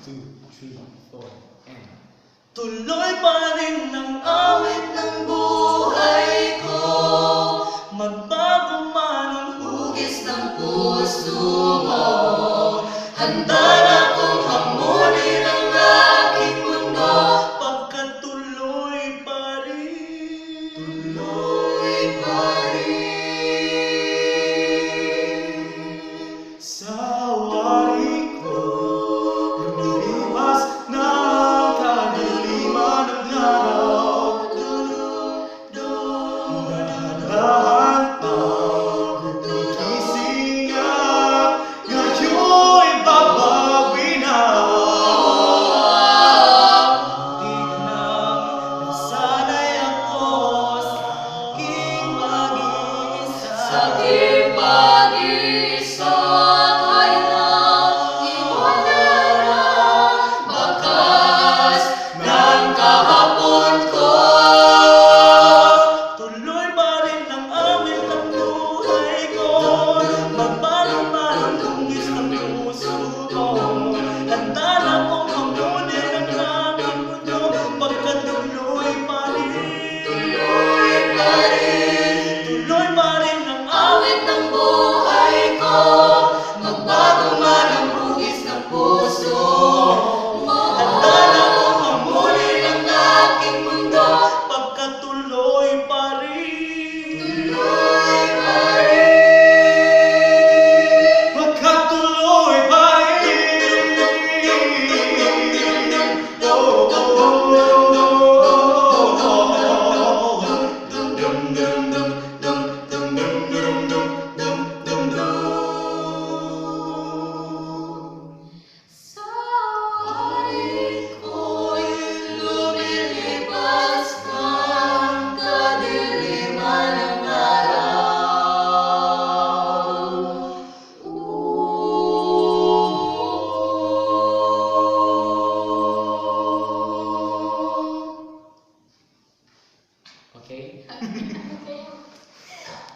2, 3, 4, and Tuloy pa rin ang awit ng buhay ko. Magbago man ang hugis ng puso mo. Handa na kong hamunin ang aking mundo. Pagkat tuloy pa rin. Tuloy pa rin. Sa wari ko, lumilipas na ang kadiliman ng araw. Dahan-dahan pang gigising at ngayon'y babawi na. Muntik nang nasanay ako sa aking pag-iisa. Sa aking pag-iisa. Oh